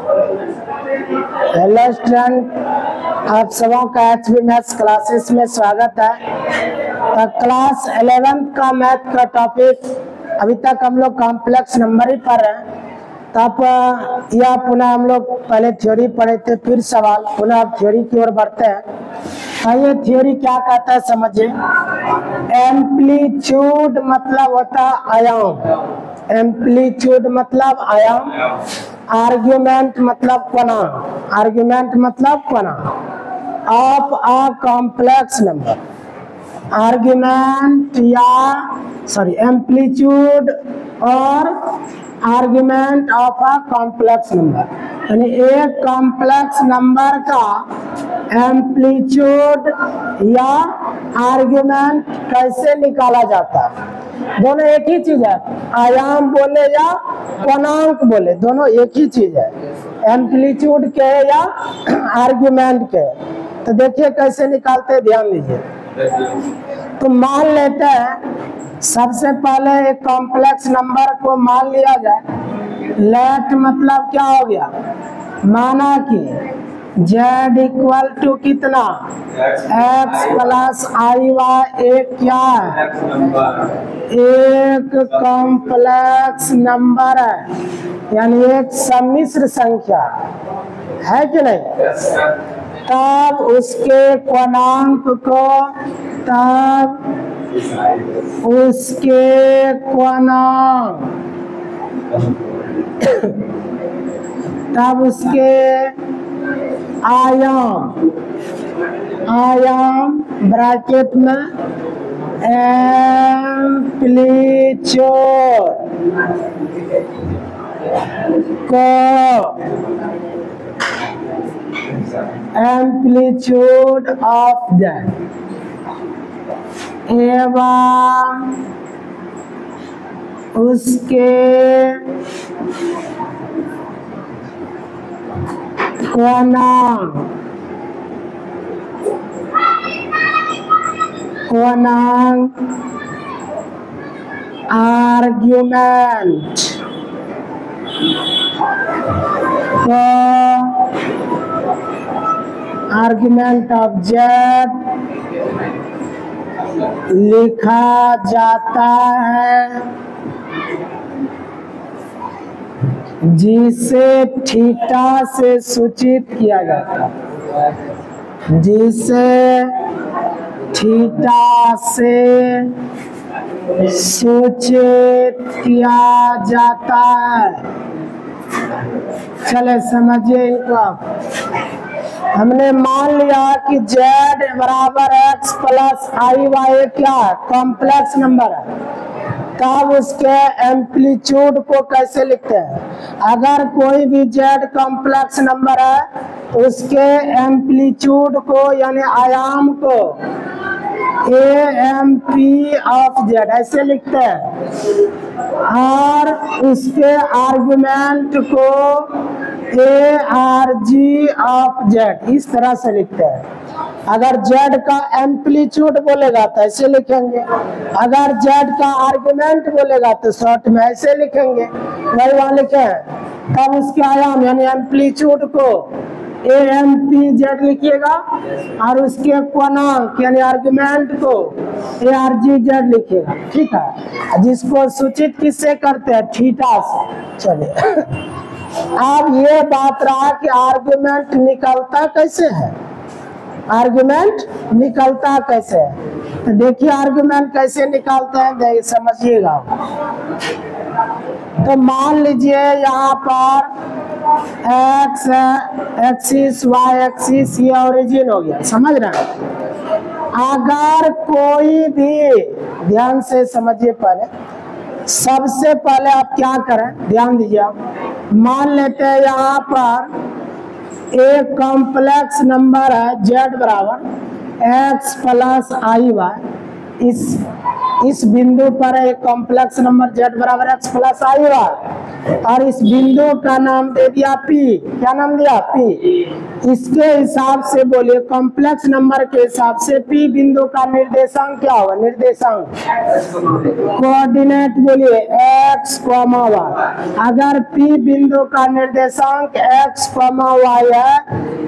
Hello student, आप सबों का एचबी मैथ्स क्लासेस में स्वागत है। तो क्लास 11th का मैथ का टॉपिक अभी तक हम लोग कॉम्प्लेक्स नंबर ही पढ़ रहे हैं। तो आप यह पुनः हम लोग पहले थ्योरी पढ़े थे, फिर सवाल, पुनः आप थ्योरी की ओर बढ़ते हैं। आइए थ्योरी क्या कहता है समझिए। एम्पलीट्यूड मतलब होता है आयाम, एम्पलीट्यूड मतलब आयाम, आर्ग्यूमेंट मतलब कोना, आर्ग्यूमेंट मतलब कोना of a complex number, argument amplitude और argument of a complex number, यानी एक कॉम्प्लेक्स नंबर का एम्पलीट्यूड या आर्ग्यूमेंट कैसे निकाला जाता है। दोनों एक ही चीज है, आयाम बोले या कोणांक बोले, दोनों एक ही चीज है, एम्पलीट्यूड के या आर्ग्यूमेंट के। तो देखिए कैसे निकालते हैं, ध्यान दीजिए। तो मान लेते हैं सबसे पहले एक कॉम्प्लेक्स नंबर को मान लिया जाए। लेट मतलब क्या हो गया, माना कि z इक्वल टू कितना, x प्लस आई वाई, एक क्या है, एक कॉम्प्लेक्स नंबर है, यानी एक सम्मिश्र संख्या है कि नहीं। तब उसके कोणांक को, तब उसके आयाम ब्रैकेट में एम्पलीट्यूड को, एम्पलीट्यूड ऑफ दैट एवं उसके कोणांक आर्ग्यूमेंट को, आर्ग्यूमेंट ऑफ z लिखा जाता है, जिसे थीटा से सूचित किया जाता है, जिसे थीटा से सूचित किया जाता है। चले समझिए इनको आप। हमने मान लिया कि z बराबर x प्लस आई वाई क्या है, कॉम्प्लेक्स नंबर है। तब उसके एम्पलीट्यूड को कैसे लिखते हैं। अगर कोई भी z कॉम्प्लेक्स नंबर है तो उसके एम्पलीट्यूड को यानी आयाम को AMP ऑफ z ऐसे लिखते हैं, और उसके आर्गुमेंट को ARG ऑफ z इस तरह से लिखते हैं। अगर z का एम्पलीट्यूड बोलेगा तो ऐसे लिखेंगे, अगर z का आर्गुमेंट बोलेगा तो शॉर्ट में ऐसे लिखेंगे, वही वहां लिखे हैं। तब उसके आयाम यानी एम्पलीट्यूड को AMPZ लिखिएगा और उसके कोणांक यानी आर्गुमेंट को ARGZ लिखिएगा, ठीक है। जिसको सूचित किससे करते हैं, थीटा से। चलिए अब ये बात रहा कि आर्गुमेंट निकलता कैसे है, आर्गुमेंट निकलता कैसे है। तो देखिए आर्गुमेंट कैसे निकालते हैं, समझिएगा। तो मान लीजिए यहाँ पर x एक्सिस, y एक्सिस, ये ओरिजिन हो गया, समझ रहे हैं। अगर कोई भी, ध्यान से समझिए, पहले सबसे पहले आप क्या करें, ध्यान दीजिए आप। मान लेते हैं यहाँ पर एक कॉम्प्लेक्स नंबर है z बराबर x प्लस आई वाई। इस बिंदु पर एक कॉम्प्लेक्स नंबर z बराबर x प्लस आई वाई, और इस बिंदु का नाम दे दिया P। क्या नाम दिया? P। इसके हिसाब से बोलिए, कॉम्प्लेक्स नंबर के हिसाब से P बिंदु का निर्देशांक क्या होगा? निर्देशांक कोऑर्डिनेट बोलिए x, y। अगर P बिंदु का निर्देशांक x, y है,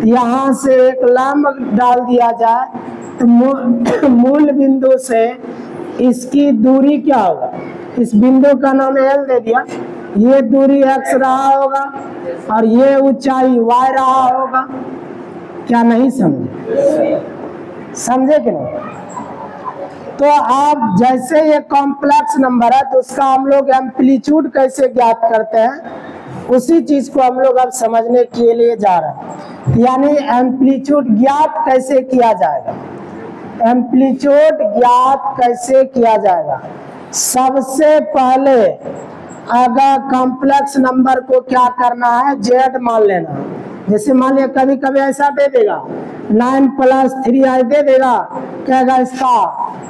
यहाँ से एक लंब डाल दिया जाए तो मूल बिंदु से इसकी दूरी क्या होगा? इस बिंदु का नाम L दे दिया, ये दूरी x रहा होगा और ये ऊंचाई y रहा होगा। क्या नहीं समझे? समझे कि नहीं? तो आप जैसे ये कॉम्प्लेक्स नंबर है तो उसका हम लोग एम्पलीट्यूड कैसे ज्ञात करते हैं, उसी चीज को हम लोग अब समझने के लिए जा रहे हैं। यानी एम्पलीट्यूड ज्ञात कैसे किया जाएगा? एम्पलीट्यूड ज्ञात कैसे किया जाएगा? सबसे पहले अगर कॉम्प्लेक्स नंबर को क्या करना है? z मान लेना। जैसे मान लिया कभी कभी ऐसा दे देगा 9 + 3i दे देगा, कहेगा इसका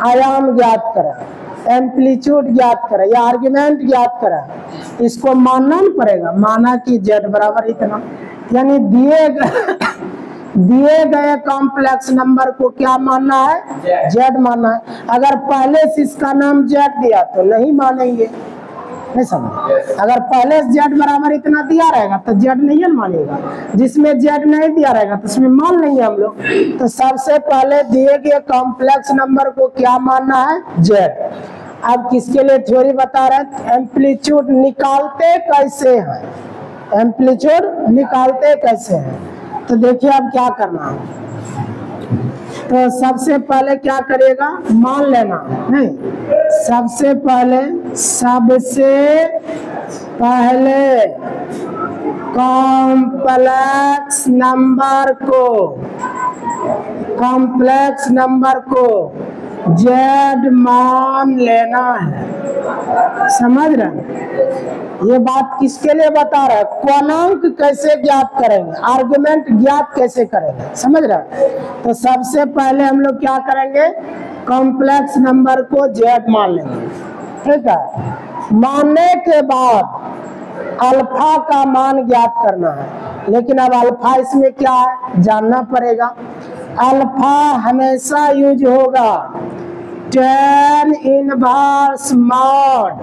आयाम ज्ञात करें, एम्पलीट्यूड ज्ञात करें या आर्गुमेंट ज्ञात करें। इसको मानना नहीं पड़ेगा, माना कि z बराबर इतना, यानी दिए गए कॉम्प्लेक्स नंबर को क्या मानना है? z मानना है। अगर पहले से इसका नाम z दिया तो नहीं मानेंगे, नहीं समझे? अगर पहले z बराबर इतना दिया रहेगा तो z नहीं मानेगा, जिसमें z नहीं दिया रहेगा तो उसमें मान लेंगे हम लोग। तो सबसे पहले दिए गए कॉम्प्लेक्स नंबर को क्या मानना है? z। अब किसके लिए थ्योरी बता रहे हैं? एम्पलीट्यूड निकालते कैसे हैं, एम्पलीट्यूड निकालते कैसे हैं। तो देखिए अब क्या करना है। तो सबसे पहले क्या करिएगा? मान लेना नहीं, सबसे पहले कॉम्प्लेक्स नंबर को z मान लेना है। समझ रहे हैं? ये बात किसके लिए बता रहा है? क्वानांक कैसे ज्ञात करेंगे, आर्गुमेंट ज्ञात कैसे करेंगे, समझ रहे हैं? तो सबसे पहले हम लोग क्या करेंगे? कॉम्प्लेक्स नंबर को z मान लेंगे, ठीक है। मानने के बाद अल्फा का मान ज्ञात करना है, लेकिन अब अल्फा इसमें क्या है जानना पड़ेगा। अल्फा हमेशा यूज होगा tan इनवर्स मॉड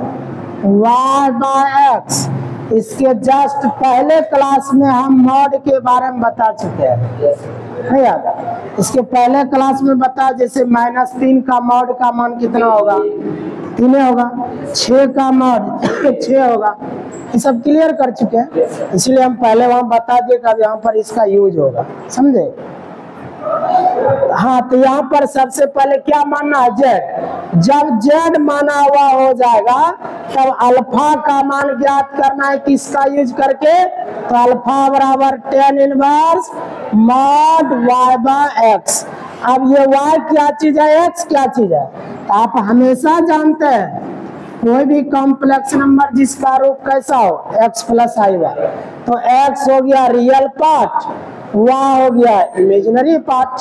y/x। इसके जस्ट पहले क्लास में हम मॉड के बारे में बता चुके हैं, नहीं याद? इसके पहले क्लास में बता, जैसे -3 का मॉड का मान कितना होगा? 3 होगा। 6 का मॉड 6 होगा। ये सब क्लियर कर चुके हैं, इसलिए हम पहले वहां बता दिए कि अब यहाँ पर इसका यूज होगा, समझे? हाँ, तो यहाँ पर सबसे पहले क्या मानना है? z। जब z माना हुआ हो जाएगा तब अल्फा का मान ज्ञात करना है, किसका यूज करके? तो अल्फा बराबर tan इनवर्स मॉड y/x। अब ये y क्या चीज है, x क्या चीज है? तो आप हमेशा जानते हैं कोई भी कॉम्प्लेक्स नंबर जिसका रूप कैसा हो, x + iy, तो x हो गया रियल पार्ट, y हो गया इमेजिनरी पार्ट।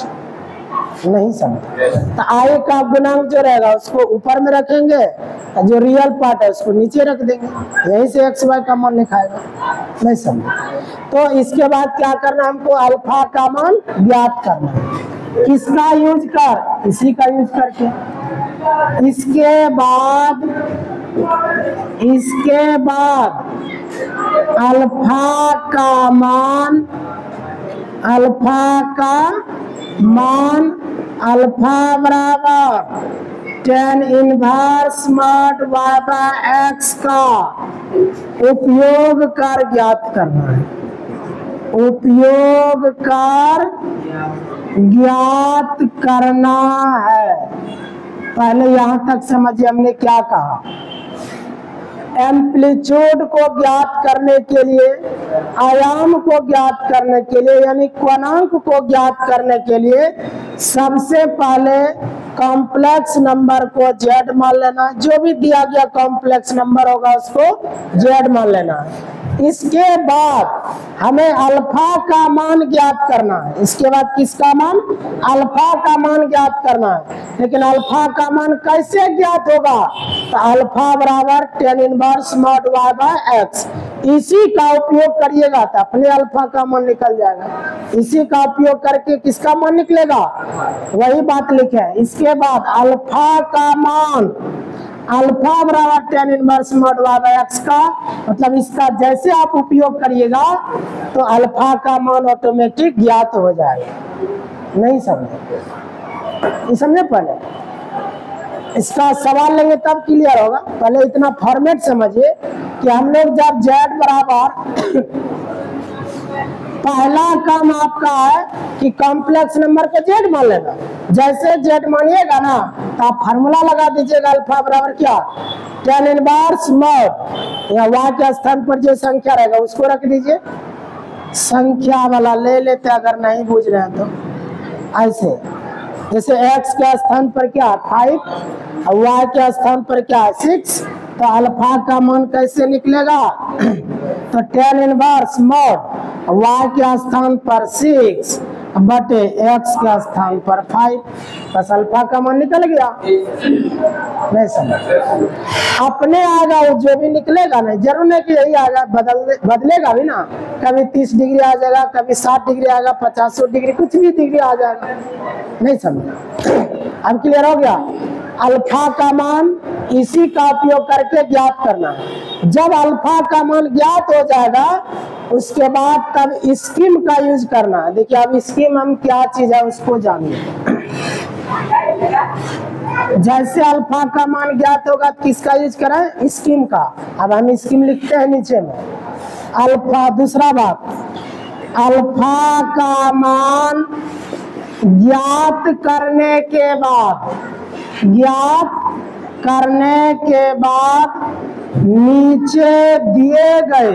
नहीं समझ? तो i का गुणांक जो रहेगा उसको ऊपर में रखेंगे, जो रियल पार्ट है उसको नीचे रख देंगे, यहीं से x y का मान लिखाएगा। नहीं समझ? तो इसके बाद क्या करना, हमको अल्फा का मान ज्ञात करना है। किसका यूज कर? इसी का यूज करके। इसके बाद अल्फा का मान अल्फा बराबर tan इनवर्स मॉड y/x का उपयोग कर ज्ञात करना है। उपयोग कर ज्ञात करना है। पहले यहां तक समझिए हमने क्या कहा। एम्पलीट्यूड को ज्ञात करने के लिए, आयाम को ज्ञात करने के लिए, यानी क्वानांक को ज्ञात करने के लिए सबसे पहले कॉम्प्लेक्स नंबर को z मान लेना। जो भी दिया गया कॉम्प्लेक्स नंबर होगा उसको z मान लेना। इसके बाद हमें अल्फा का मान ज्ञात करना है। इसके बाद किसका मान? अल्फा का मान ज्ञात करना है। लेकिन अल्फा का मान कैसे ज्ञात होगा? तो अल्फा बराबर tan इनवर्स मॉड y/x। इसी का उपयोग करिएगा तो अपने अल्फा का मान निकल जाएगा। इसी का उपयोग करके किसका मान निकलेगा, वही बात लिखे है। इसके बाद अल्फा का मान, अल्फा बराबर tan inverse mod y by x का, मतलब इसका जैसे आप उपयोग करिएगा तो अल्फा का मान ऑटोमेटिक ज्ञात हो जाएगा। नहीं समझे, ये समझे? पहले इसका सवाल लेंगे तब क्लियर होगा। पहले इतना फॉर्मेट समझिए कि हम लोग जब z बराबर पहला काम आपका है कि कॉम्प्लेक्स नंबर को z मान लेना। जैसे z मानिएगा ना तो आप फार्मूला लगा दीजिएगा, अल्फा बराबर क्या, tan इनवर्स मॉड, या y के स्थान पर जो संख्या रहेगा उसको रख दीजिए। संख्या वाला ले लेते अगर नहीं बुझ रहे हैं तो। ऐसे जैसे x के स्थान पर क्या 5 और y के स्थान पर क्या 6, तो अल्फा का मान कैसे निकलेगा, तो tan इनवर्स मॉड y के स्थान पर 6 बटे x के स्थान पर 5, बस अल्फा का मान निकल गया। नहीं समझ, अपने आएगा जो भी निकलेगा, नहीं जरूर नहीं कि यही आएगा, बदलेगा भी ना। कभी 30 डिग्री आ जाएगा, कभी 60 डिग्री आएगा, 50 डिग्री, कुछ भी डिग्री आ जाएगा। नहीं समझ, अब क्लियर हो गया। अल्फा का मान इसी का उपयोग करके ज्ञात करना है। जब अल्फा का मान ज्ञात हो जाएगा उसके बाद तब स्कीम का यूज करना है। देखिए अब स्कीम हम क्या चीज है उसको जानिए। जैसे अल्फा का मान ज्ञात होगा तो किसका यूज करें, स्कीम का। अब हम स्कीम लिखते हैं नीचे में अल्फा। दूसरा बात, अल्फा का मान ज्ञात करने के बाद नीचे दिए गए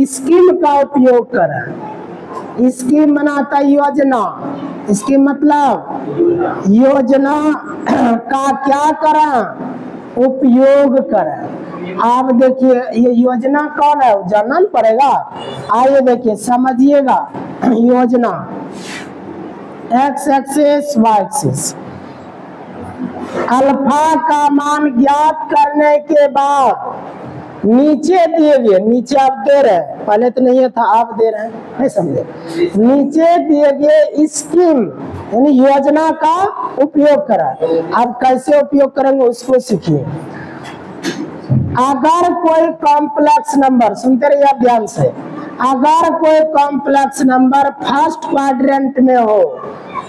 स्कीम का उपयोग करें। स्कीम बनाता योजना, इसकी मतलब योजना का क्या करें, उपयोग करें। आप देखिए ये योजना कौन है जानना पड़ेगा। आइए देखिए समझिएगा, योजना x axis y axis. Alpha का मान ज्ञात करने के बाद नीचे दिए गए, नीचे आप दे रहे हैं, पहले तो नहीं था आप दे रहे हैं, नहीं समझे, नीचे दिए गए स्कीम यानी योजना का उपयोग करा। आप कैसे उपयोग करेंगे उसको सीखिए। अगर कोई कॉम्प्लेक्स नंबर, सुनते रहिए आप ध्यान से, अगर कोई कॉम्प्लेक्स नंबर फर्स्ट क्वाड्रेंट में हो,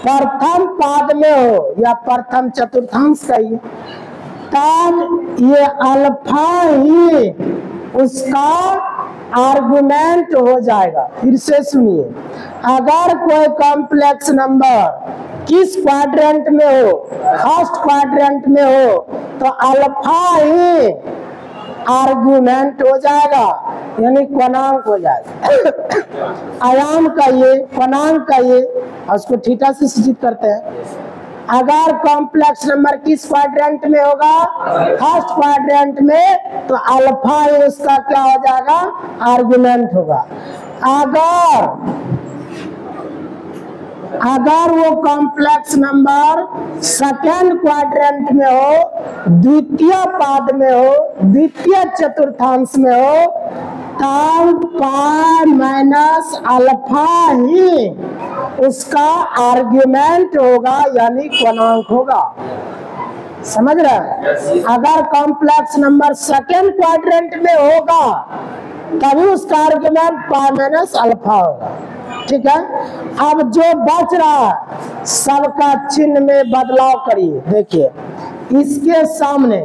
प्रथम पाद में हो या प्रथम चतुर्थांश का ही, तब ये अल्फा ही उसका आर्गुमेंट हो जाएगा। फिर से सुनिए, अगर कोई कॉम्प्लेक्स नंबर किस क्वाड्रेंट में हो, फर्स्ट क्वाड्रेंट में हो, तो अल्फा ही आर्गुमेंट हो जाएगा यानी क्वनांक हो जाएगा। आयाम का ये, क्वनांक का ये, उसको थीटा से सूचित करते हैं। अगर कॉम्प्लेक्स नंबर किस क्वाड्रेंट में होगा, फर्स्ट क्वाड्रेंट में, तो अल्फा उसका क्या हो जाएगा, आर्गुमेंट होगा। अगर वो कॉम्प्लेक्स नंबर सेकेंड क्वाड्रेंट में हो, द्वितीय पाद में हो, द्वितीय चतुर्थांश में हो, तब पाई माइनस अल्फा ही उसका आर्ग्यूमेंट होगा यानी क्वनांक होगा। समझ रहे हैं? अगर कॉम्प्लेक्स नंबर सेकेंड क्वाड्रेंट में होगा तभी उसका आर्ग्यूमेंट पाई माइनस अल्फा होगा। ठीक है, अब जो बच रहा है सबका चिन्ह में बदलाव करिए। देखिए इसके सामने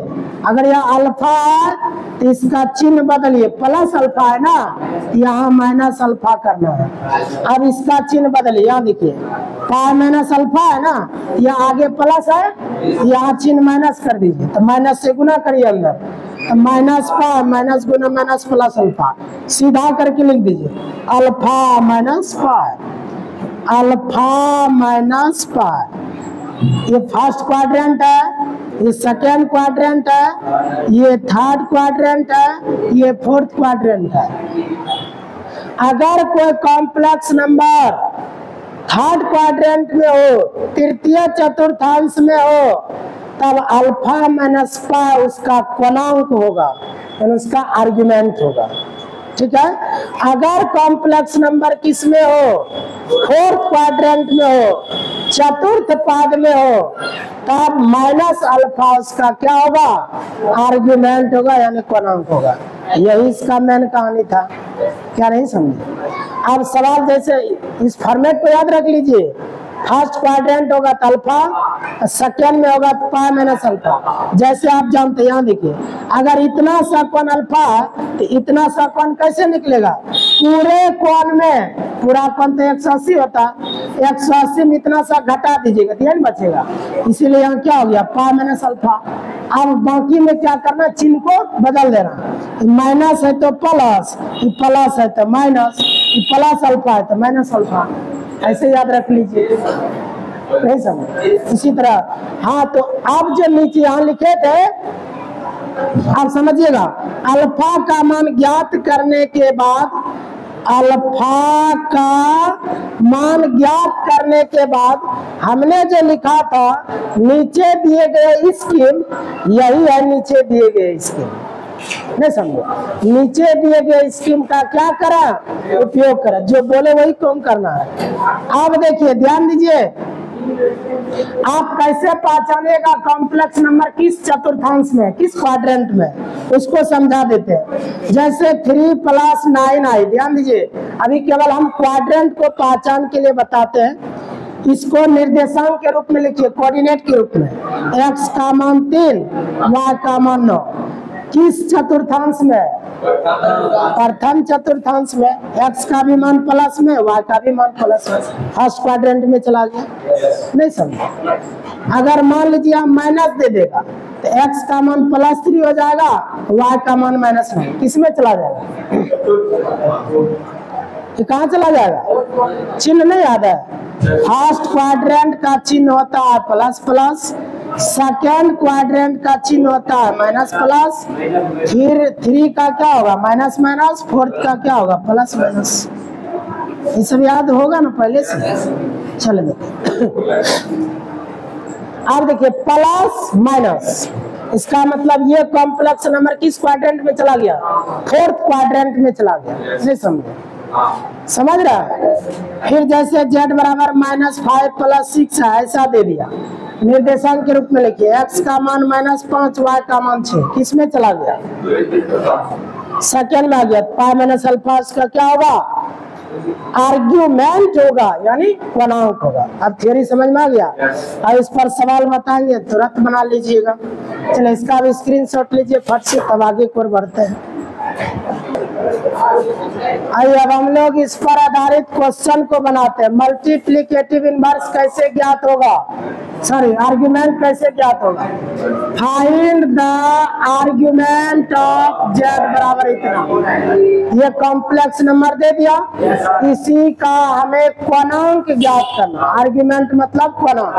अगर यह अल्फा है तो इसका चिन्ह बदलिए, प्लस अल्फा है ना, यहाँ माइनस अल्फा करना है। अब इसका चिन्ह बदलिए, यहाँ देखिए पाई माइनस अल्फा है ना, यहाँ आगे प्लस है, यहाँ चिन्ह माइनस कर दीजिए, तो माइनस से गुना करिए अंदर, तो माइनस पाई माइनस गुना माइनस प्लस अल्फा, सीधा करके लिख दीजिए alpha minus pi, alpha minus pi. ये फर्स्ट क्वाड्रेंट है, ये सेकेंड क्वाड्रेंट है, ये थर्ड क्वाड्रेंट है, ये फोर्थ क्वाड्रेंट है। अगर कोई कॉम्प्लेक्स नंबर थर्ड क्वाड्रेंट में हो, तृतीय चतुर्थांश में हो, तब अल्फा माइनस पाई उसका क्वनांक होगा, यानी उसका आर्ग्यूमेंट होगा। ठीक है, अगर कॉम्प्लेक्स नंबर किस में हो, फोर्थ क्वाड्रेंट में हो, चतुर्थ पाद में हो, तब माइनस अल्फा उसका क्या होगा, आर्ग्यूमेंट होगा, यानी क्वनांक होगा। यही इसका मेन कहानी था। क्या नहीं समझे? अब सवाल जैसे इस फॉर्मेट को याद रख लीजिए, फर्स्ट क्वाड्रेंट होगा तो अल्फा, सेकेंड में होगा तो पाई माइनस अल्फा। जैसे आप जानते हैं, यहाँ देखिए, अगर इतना सा कोण अल्फा तो इतना सा कोण कैसे निकलेगा, पूरे कोण में, पूरा कोण तो 180 होता, 180 में इतना सा घटा दीजिएगा तो यही बचेगा, इसीलिए यहाँ क्या हो गया, पाई माइनस अल्फा। अब बाकी में क्या करना, चिन्ह को बदल देना, माइनस है तो प्लस, प्लस है तो माइनस, प्लस अल्फा है तो माइनस अल्फा, ऐसे याद रख लीजिए। नहीं समझ? इसी तरह हाँ, तो आप जो नीचे यहाँ लिखे थे, आप समझिएगा, अल्फा का मान ज्ञात करने के बाद, अल्फा का मान ज्ञात करने के बाद हमने जो लिखा था, नीचे दिए गए स्कीम यही है, नीचे दिए गए स्कीम। नहीं समझो, नीचे दिए गए स्कीम का क्या करा, उपयोग करा, जो बोले वही काम करना है। अब देखिए, ध्यान दीजिए, आप कैसे पहचानेगा कॉम्प्लेक्स नंबर किस चतुर्थांश में, किस क्वाड्रेंट में, उसको समझा देते हैं। जैसे 3 + 9 आई, ध्यान दीजिए, अभी केवल हम क्वाड्रेंट को पहचान के लिए बताते हैं। इसको निर्देशांक के रूप में लिखिए, कोऑर्डिनेट के रूप में, x का मान 3, y का मान 9, किस चतुर्थांश में, प्रथम चतुर्थांश में, x का भी मान प्लस में, y का भी मान प्लस में, फर्स्ट क्वाड्रेंट में चला गया। नहीं समझ? अगर मान लीजिए आप माइनस दे देगा तो x का मान +3 हो जाएगा, y का मान -9, किस में चला जाएगा, ये कहाँ चला जाएगा, चिन्ह नहीं याद है। फर्स्ट क्वाड्रेंट का चिन्ह होता है प्लस प्लस, सेकेंड क्वाड्रेंट का चिन्ह होता है माइनस प्लस, फिर 3 का क्या होगा, माइनस माइनस, फोर्थ का क्या होगा, प्लस माइनस। ये सब याद होगा ना पहले से। चले देखिए, अब देखिए, प्लस माइनस, इसका मतलब ये कॉम्प्लेक्स नंबर किस क्वाड्रेंट में चला गया, फोर्थ क्वाड्रेंट में चला गया। नहीं समझे? समझ रहा है? फिर जैसे z बराबर -5 + 6 है, ऐसा दे दिया, निर्देशांक के रूप में लिखिए, x का मान -5, y का मान 6, किस में चला गया, सेकेंड में आ गया, पाई माइनस अल्फा, इसका क्या होगा, आर्ग्यूमेंट होगा, यानी क्वनांक होगा। अब थियरी समझ में आ गया। अब इस पर सवाल बताएंगे, तुरंत बना लीजिएगा। चलिए, इसका भी स्क्रीनशॉट लीजिए फट से, तब आगे की ओर बढ़ते हैं। आइए, अब हम लोग इस पर आधारित क्वेश्चन को बनाते हैं। मल्टीप्लिकेटिव इनवर्स कैसे ज्ञात होगा, सॉरी, आर्ग्यूमेंट कैसे ज्ञात होगा। Find the argument of z बराबर इतना, ये कॉम्प्लेक्स नंबर दे दिया, इसी का हमें क्वनांक ज्ञात करना। आर्ग्यूमेंट मतलब क्वनांक।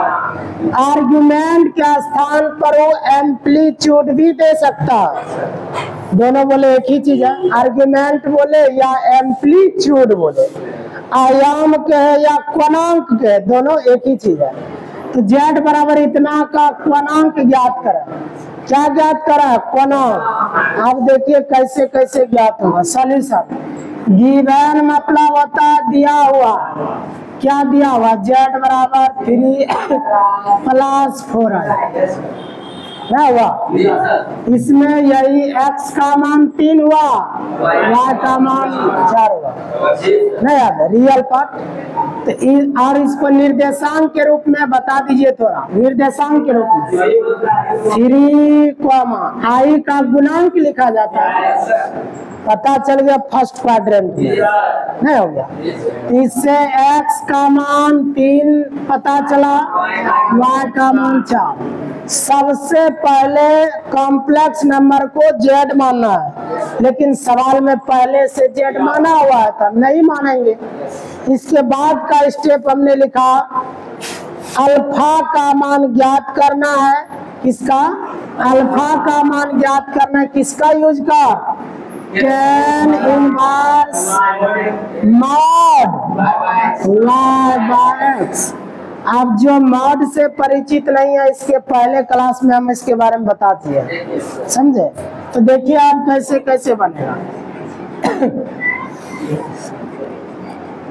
आर्ग्यूमेंट के स्थान पर वो एम्पलीट्यूड भी दे सकता है, दोनों बोले एक ही चीज है, आर्ग्यूमेंट बोले या एम्पलीट्यूड बोले, आयाम के है या क्वनांक के, दोनों एक ही चीज है। तो z बराबर इतना का क्वनांक ज्ञात करा। क्या ज्ञात करा, क्वनांक। अब देखिए कैसे कैसे ज्ञात होगा। सॉल्यूशन, गिवन मतलब होता है दिया हुआ, क्या दिया हुआ, z बराबर 3 + 4 है, क्या हुआ, इसमें यही x का मान 3 हुआ, y का मान 4 हुआ, नहीं याद है, रियल पार्ट। तो और इसको निर्देशांक के रूप में बता दीजिए, थोड़ा निर्देशांक के रूप में 3, i का गुणांक लिखा जाता है, पता चल गया फर्स्ट क्वाड्रेंट में, नहीं हो गया। इससे x का मान 3 पता चला, y का मान 4। सबसे पहले कॉम्प्लेक्स नंबर को z मानना है, लेकिन सवाल में पहले से z माना हुआ है, तब नहीं मानेंगे। इसके बाद का स्टेप हमने लिखा, अल्फा का मान ज्ञात करना है, किसका, अल्फा का मान ज्ञात करना है, किसका यूज का, tan इनवर्स mod y/x। आप जो मॉड से परिचित नहीं है, इसके पहले क्लास में हम इसके बारे में बता दिए, समझे? तो देखिए आप कैसे कैसे बनेगा।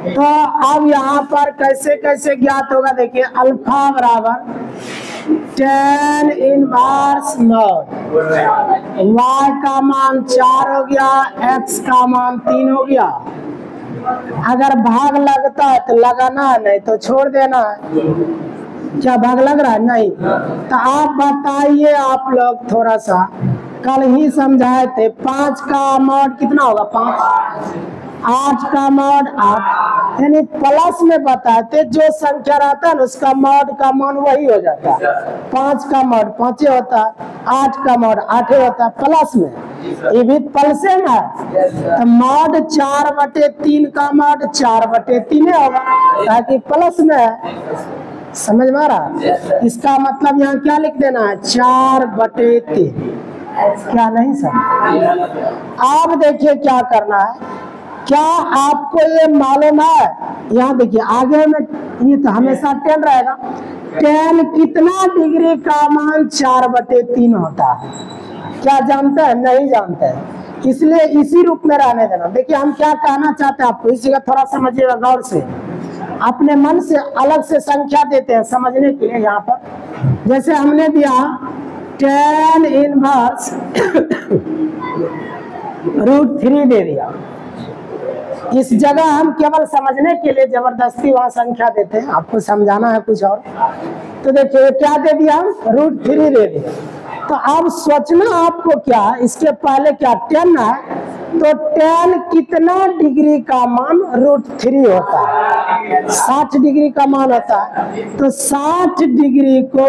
तो अब यहाँ पर कैसे कैसे ज्ञात होगा, देखिए अल्फा बराबर tan इनवर्स मॉड, y का मान 4 हो गया, x का मान 3 हो गया। अगर भाग लगता है तो लगाना है, नहीं तो छोड़ देना है। क्या भाग लग रहा है? नहीं। तो आप बताइए, आप लोग थोड़ा सा कल ही समझाए थे, 5 का मॉड कितना होगा? 5। 8 का मॉड 8, यानी प्लस में बताते जो संख्या रहता है ना उसका मॉड का मान वही हो जाता है। 5 का मॉड 5 होता है, 8 का मॉड 8 होता है, प्लस में ये भी प्लस में है। तो मॉड 4/3 का मॉड 4/3 होगा, ताकि प्लस में है। समझ में आ रहा? इसका मतलब यहाँ क्या लिख देना है? 4/3। क्या नहीं समझ? अब देखिए क्या करना है। क्या आपको ये मालूम है? यहाँ देखिए आगे में ये तो हमेशा 10 रहेगा। 10 कितना डिग्री का मान 4/3 होता है? क्या जानते हैं? नहीं जानते हैं, इसलिए इसी रूप में रहने देना। देखिए हम क्या कहना चाहते हैं आपको, इसी का थोड़ा समझिएगा गौर से। अपने मन से अलग से संख्या देते हैं समझने के लिए। यहाँ पर जैसे हमने दिया tan इनवर्स √3 दे दिया। इस जगह हम केवल समझने के लिए जबरदस्ती वहां संख्या देते हैं, आपको समझाना है कुछ और। तो देखिए क्या दे दिया? √3 दे दिया। तो अब सोचना आपको क्या, इसके पहले क्या 10 है, तो 10 कितना डिग्री का मान √3 होता है? 60 डिग्री का मान होता है। तो 60 डिग्री को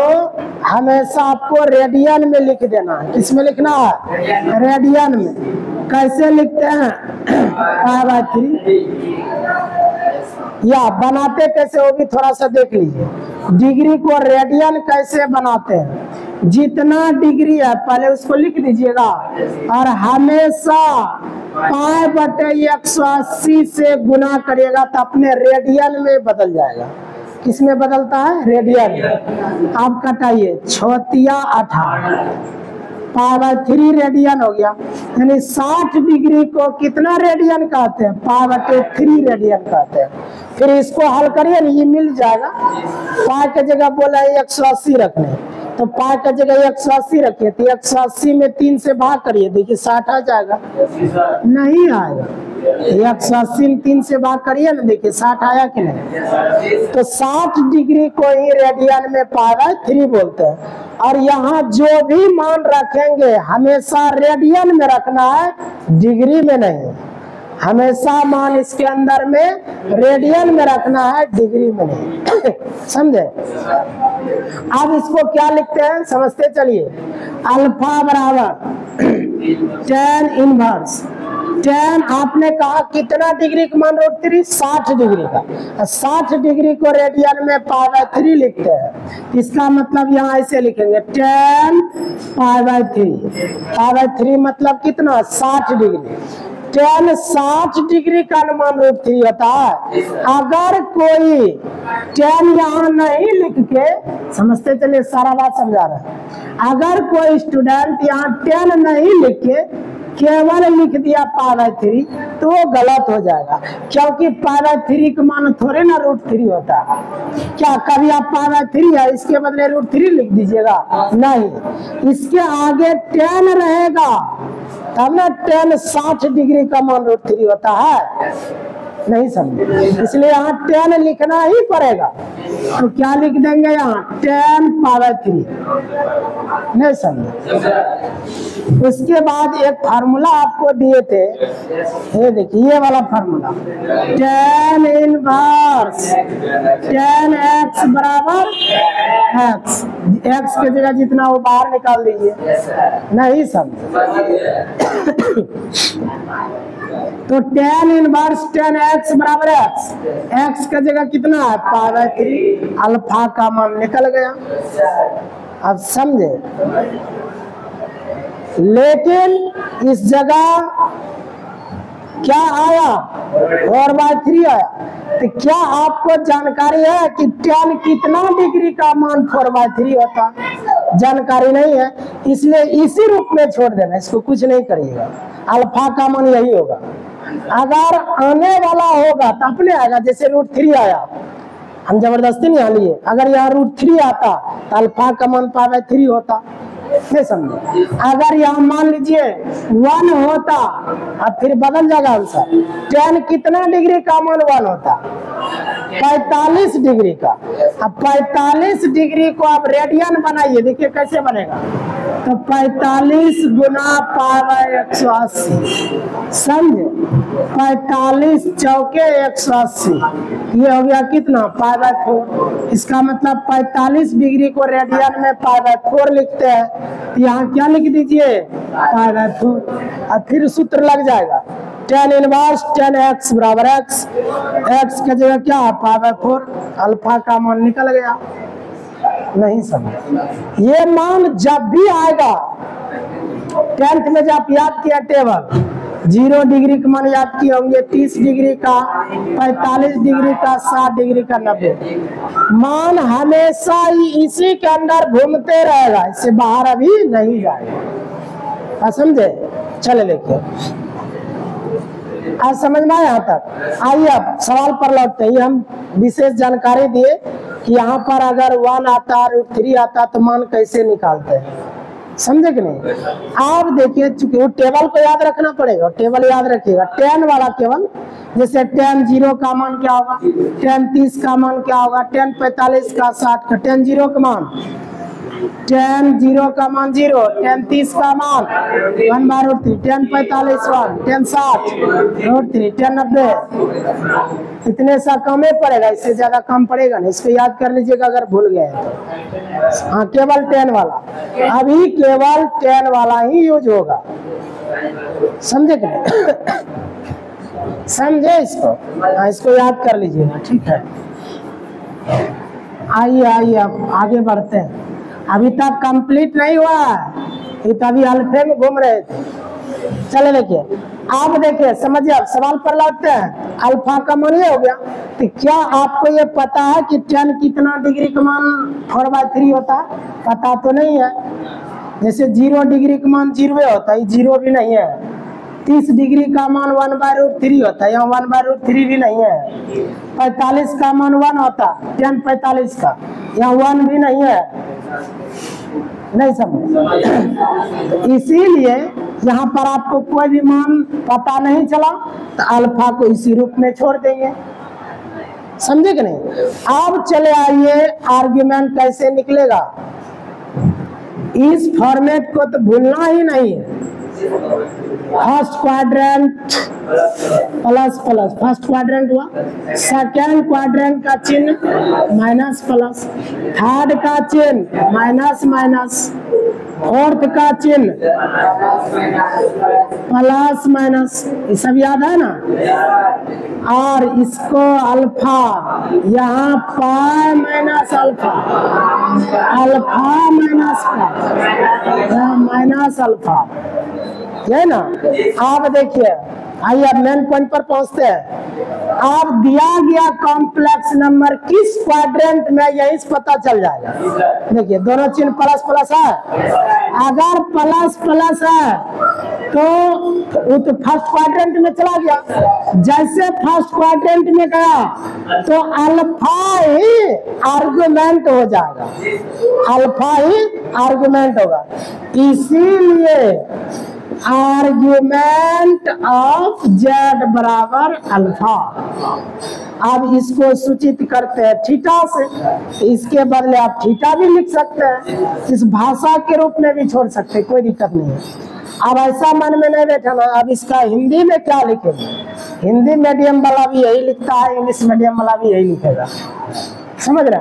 हमेशा आपको रेडियन में लिख देना है। किसमें लिखना है? रेडियन में। कैसे लिखते हैं? π/3 या बनाते कैसे वो भी थोड़ा सा देख लीजिए। डिग्री को रेडियन कैसे बनाते हैं? जितना डिग्री है पहले उसको लिख दीजिएगा, और हमेशा π/180 से गुना करिएगा तो अपने रेडियन में बदल जाएगा। किसमें बदलता है? रेडियन में। आप कटाइए 6×18 π/3 रेडियन हो गया। यानी 60 डिग्री को कितना रेडियन कहते हैं? π/3 रेडियन कहते हैं। फिर इसको हल करिए ना, ये मिल जाएगा। पाई की जगह बोला है 180 रखने, तो पाई की जगह 180 रखिए, तो 180 में 3 से भाग करिए, देखिए 60 आ जाएगा। नहीं आएगा। 180 में 3 से भाग करिए ना, देखिए 60 आया कि नहीं? तो 60 डिग्री को ही रेडियन में π/3 बोलते हैं। और यहाँ जो भी मान रखेंगे हमेशा रेडियन में रखना है, डिग्री में नहीं। हमेशा मान इसके अंदर में रेडियन में रखना है, डिग्री में नहीं। समझे? अब इसको क्या लिखते हैं समझते चलिए। अल्फा बराबर tan इनवर्स। tan आपने कहा कितना डिग्री का मान √3? 60 डिग्री का। 60 डिग्री को रेडियन में π/3 लिखते हैं। इसका मतलब यहाँ ऐसे लिखेंगे tan π/3। π/3 मतलब कितना? 60 डिग्री। tan 60 डिग्री का अनुमान √3 होता है। अगर कोई tan यहाँ नहीं लिख के, समझते चलिए सारा बात समझा रहे हैं। अगर कोई स्टूडेंट यहाँ tan नहीं लिख के केवल लिख दिया π/3 तो वो गलत हो जाएगा, क्योंकि π/3 का मान थोड़े ना √3 होता है। क्या कभी आप π/3 है इसके बदले √3 लिख दीजिएगा? नहीं, इसके आगे tan रहेगा तब ना tan 60 डिग्री का मान √3 होता है। नहीं समझे? इसलिए यहाँ tan लिखना ही पड़ेगा। तो क्या लिख देंगे यहाँ? tan π/3। नहीं समझे? उसके बाद एक फार्मूला आपको दिए थे, ये देखिए ये वाला formula, tan inverse tan x बराबर x। x की जगह जितना वो बाहर निकाल दीजिए। नहीं समझे? तो tan इनवर्स tan x बराबर x। x का जगह कितना है? π/3। अल्फा का मान निकल गया। अब समझे? लेकिन इस जगह क्या आया 4/3 आया। तो क्या आपको जानकारी है कि tan कितना डिग्री का मान 4/3 होता? जानकारी नहीं है, इसलिए इसी रूप में छोड़ देना, इसको कुछ नहीं करिएगा। अल्फा का मान यही होगा। अगर आने वाला होगा तो अपने आएगा, जैसे √3 आया, हम जबरदस्ती नहीं लिए। अगर यहाँ √3 आता तो अल्फा का मान π/3 होता, नहीं समझे। अगर यहाँ मान लीजिए 1 होता, अब फिर बदल जाएगा आंसर। tan कितना डिग्री का मान 1 होता? 45 डिग्री का। अब 45 डिग्री को आप रेडियन बनाइए, देखिए कैसे बनेगा। तो 45 गुना π/180, समझे। 45 चौके 180, ये हो गया कितना π/4। इसका मतलब 45 डिग्री को रेडियन में π/4 लिखते हैं, यहाँ क्या लिख दीजिए π/4। और फिर सूत्र लग जाएगा tan इनवर्स tan x बराबर x, x की जगह क्या है π/4, अल्फा का मान निकल गया। नहीं समझ, ये मान जब भी आएगा 10th में, जब आप याद किया टेबल 0 डिग्री का मान याद किए होंगे, 30 डिग्री का, 45 डिग्री का, 60 डिग्री का, 90 मान हमेशा ही इसी के अंदर घूमते रहेगा, इससे बाहर अभी नहीं जाएगा। समझे? चले लेके आज समझ में आया यहाँ तक। आइए अब सवाल पर लौटते हैं। हम विशेष जानकारी दिए कि यहाँ पर अगर 1 आता √3 आता तो मान कैसे निकालते हैं, समझे कि नहीं। आप देखिए, चूंकि वो टेबल को याद रखना पड़ेगा, टेबल याद रखिएगा। tan वाला केवल, जैसे tan 0 का मान क्या होगा, tan 30 का मान क्या होगा, tan 45 का, 60 का, tan 0 का मान, tan 0 का मान 0, tan 30 का मान 1/√3, tan 45 1, tan 60 √3, tan 90 इतने सा कम ही पड़ेगा, इससे ज्यादा कम पड़ेगा नहीं। इसको याद कर लीजिएगा अगर भूल गए तो। हाँ, केवल tan वाला, अभी केवल tan वाला ही यूज होगा, समझे कि नहीं। समझे इसको? हाँ, इसको याद कर लीजिएगा, ठीक है। आइए अब आगे बढ़ते हैं। अभी तक कंप्लीट नहीं हुआ है, ये तभी अल्फे में घूम रहे थे। चले देखिए, आप देखिए, समझिए। अब सवाल पर लौटते हैं। अल्फा का मान ये हो गया, तो क्या आपको ये पता है कि tan कितना डिग्री का मान 4/3 होता है? पता तो नहीं है। जैसे 0 डिग्री का मान 0 होता है, 0 भी नहीं है। 30 डिग्री का मान 1/√3 होता है, यहाँ 1/√3 भी नहीं है। 45 का मान 1 होता, tan 45 का, यहाँ 1 भी नहीं है। नहीं समझ, इसीलिए यहाँ पर आपको कोई भी मान पता नहीं चला तो अल्फा को इसी रूप में छोड़ देंगे, समझे कि नहीं। अब चले आइए, आर्ग्यूमेंट कैसे निकलेगा। इस फॉर्मेट को तो भूलना ही नहीं है। First quadrant plus plus, first quadrant हुआ, सेकेंड क्वाड्रेंट का चिन्ह माइनस प्लस, थर्ड का चिन्ह माइनस माइनस, फोर्थ का चिन्ह प्लस माइनस, ये सब याद है ना। और इसको अल्फा, यहाँ pi minus alpha, alpha minus pi, यहाँ माइनस अल्फा, है ना। आप देखिए, आइए अब मेन पॉइंट पर पहुंचते हैं। आप दिया गया कॉम्प्लेक्स नंबर किस क्वाड्रेंट में, यही पता चल जाएगा। देखिए, दोनों चिन्ह प्लस प्लस है। अगर प्लस प्लस है तो वो तो फर्स्ट क्वाड्रेंट में चला गया। जैसे फर्स्ट क्वाड्रेंट में गया तो अल्फा ही आर्गुमेंट हो जाएगा, अल्फा ही आर्गुमेंट होगा। इसीलिए आर्ग्यूमेंट ऑफ z बराबर अल्फा। अब इसको सूचित करते हैं थीटा से, इसके बदले आप थीटा भी लिख सकते हैं, इस भाषा के रूप में भी छोड़ सकते हैं, कोई दिक्कत नहीं है। अब ऐसा मन में नहीं बैठना, अब इसका हिंदी में क्या लिखेंगे। हिंदी मीडियम वाला भी यही लिखता है, इंग्लिश मीडियम वाला भी यही लिखेगा, समझ रहे।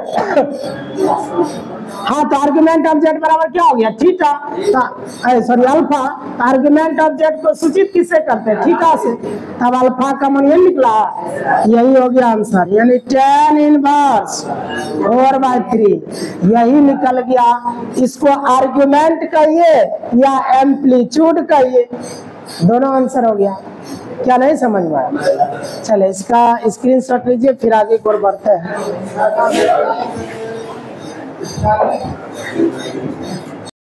हाँ, तो आर्गुमेंट ऑफ z बराबर क्या हो गया, theta, sorry alpha. Argument of z को सूचित किससे करते हैं, थीटा से। तब अल्फा का मान ये निकला, यही हो गया आंसर, यानी tan इनवर्स 4/3 यही निकल गया। इसको आर्गुमेंट कहिए या एम्पलीट्यूड कहिए, दोनों आंसर हो गया। क्या नहीं समझ में आया? चले इसका स्क्रीनशॉट लीजिए, फिर आगे की ओर बढ़ते हैं।